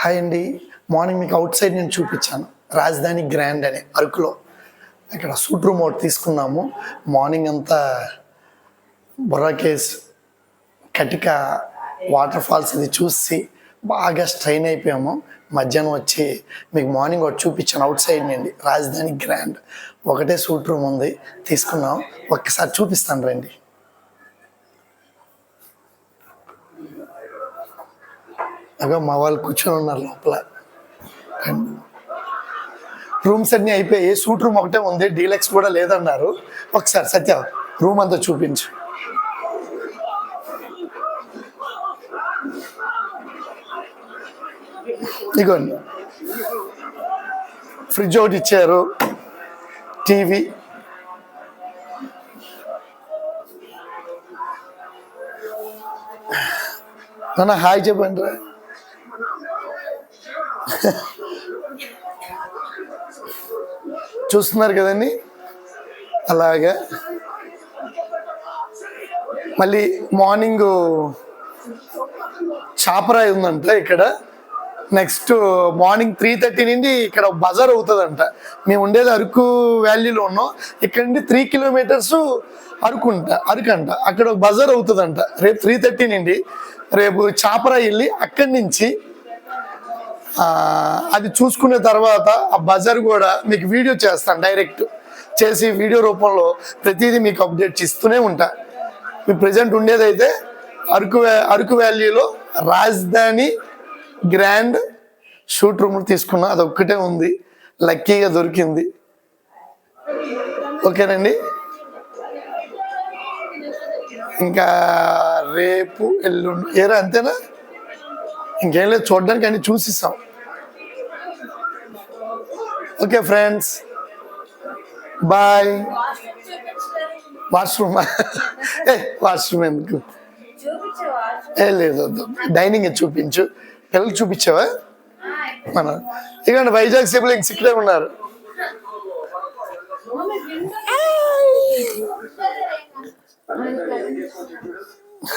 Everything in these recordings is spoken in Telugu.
హాయ్ అండి. మార్నింగ్ మీకు అవుట్ సైడ్ నేను చూపించాను, రాజధాని గ్రాండ్ అని అరకులో. ఇక్కడ సూట్ రూమ్ ఒకటి తీసుకున్నాము. మార్నింగ్ అంతా బొర్రా కేవ్స్, కటిక వాటర్ ఫాల్స్ ఇది చూసి బాగా స్ట్రైన్ అయిపోయాము. మధ్యాహ్నం వచ్చి మీకు మార్నింగ్ ఒకటి చూపించాను అవుట్ సైడ్ నుండి. రాజధాని గ్రాండ్ ఒకటే సూట్ రూమ్ ఉంది, తీసుకున్నాం. ఒక్కసారి చూపిస్తాను రండి. అగో మా వాళ్ళు కూర్చొని ఉన్నారు లోపల. రూమ్స్ అన్నీ అయిపోయాయి, సూట్ రూమ్ ఒకటే ఉంది, డీలక్స్ కూడా లేదన్నారు. ఒకసారి సత్య రూమ్ అంతా చూపించు. ఇగోండి, ఫ్రిడ్జ్ ఒకటి ఇచ్చారు, టీవీ, నాన్న హాయ్ చెప్పండి రా. చూస్తున్నారు కదండి, అలాగే మళ్ళీ మార్నింగ్ చాపరాయి ఉందంట ఇక్కడ. నెక్స్ట్ మార్నింగ్ 3:30 నుండి ఇక్కడ బజార్ అవుతుందంట. మేము ఉండేది అరకు వ్యాలీలో ఉన్నాం, ఇక్కడ నుండి 3 కిలోమీటర్స్ అరకంట. అక్కడ ఒక బజార్ అవుతుందంట రేపు 3:30 నుండి. రేపు చాపరాయి వెళ్ళి అక్కడి నుంచి అది చూసుకున్న తర్వాత ఆ బజార్ కూడా మీకు వీడియో చేస్తాను, డైరెక్ట్ చేసి వీడియో రూపంలో ప్రతిదీ మీకు అప్డేట్ ఇస్తూనే ఉంటా. మీ ప్రజెంట్ ఉండేదైతే అరకు వ్యాలీలో రాజధాని గ్రాండ్ షూట్ రూమ్ తీసుకున్నా, అది ఒక్కటే ఉంది, లక్కీగా దొరికింది. ఓకేనండి, ఇంకా రేపు ఎల్లుండి ఏరా అంతేనా, ఇంకేం లేదు, చూడడానికి అన్ని చూసిస్తాం. Okay friends, bye. Washroom washroom ఎందుకు, లేదు డైనింగ్ చూపించు. పిల్లలు చూపించావా? మన ఇక వైజాగ్ సిబ్లింగ్స్ ఇక్కడే ఉన్నారు.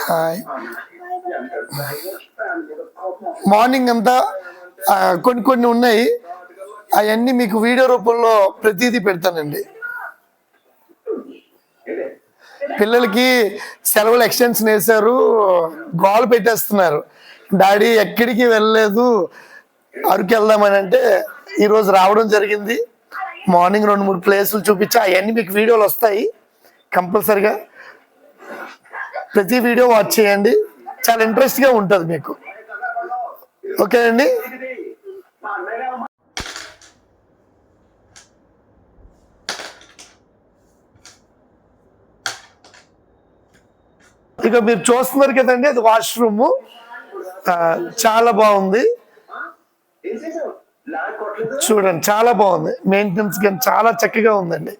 హాయ్. మార్నింగ్ అంతా కొన్ని ఉన్నాయి, అవన్నీ మీకు వీడియో రూపంలో ప్రతిదీ పెడతానండి. పిల్లలకి సెలవులు ఎక్స్టెన్షన్ వేశారు, గోల్ పెట్టేస్తున్నారు, డాడీ ఎక్కడికి వెళ్ళలేదు అరకు వెళ్దామని. అంటే ఈరోజు రావడం జరిగింది. మార్నింగ్ 2-3 ప్లేసులు చూపించా, అవన్నీ మీకు వీడియోలు వస్తాయి. కంపల్సరిగా ప్రతి వీడియో వాచ్ చేయండి, చాలా ఇంట్రెస్ట్గా ఉంటుంది మీకు. ఓకే అండి, ఇక మీరు చూస్తున్నారు కదండి, అది వాష్రూమ్. చాలా బాగుంది, చూడండి, చాలా బాగుంది. మెయింటెనెన్స్ కానీ చాలా చక్కగా ఉందండి.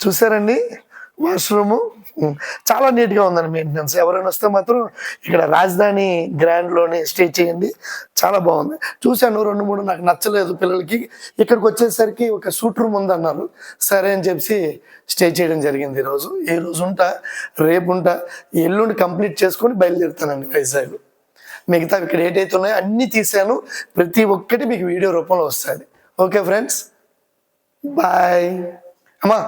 చూసారండి, వాష్రూము చాలా నీట్గా ఉందండి, మెయింటెనెన్స్. ఎవరైనా వస్తే మాత్రం ఇక్కడ రాజధాని గ్రాండ్లోనే స్టే చేయండి, చాలా బాగుంది. చూశాను 2-3, నాకు నచ్చలేదు పిల్లలకి. ఇక్కడికి వచ్చేసరికి ఒక సూట్ రూమ్ ఉందన్నారు, సరే అని చెప్పి స్టే చేయడం జరిగింది. ఈ రోజు ఉంటా, రేపు ఉంటా, ఎల్లుండి కంప్లీట్ చేసుకొని బయలుదేరుతానండి వైజాగ్. మిగతా ఇక్కడ ఏటైతే ఉన్నాయో అన్నీ తీసాను, ప్రతి ఒక్కటి మీకు వీడియో రూపంలో వస్తుంది. ఓకే ఫ్రెండ్స్, బాయ్ అమ్మా.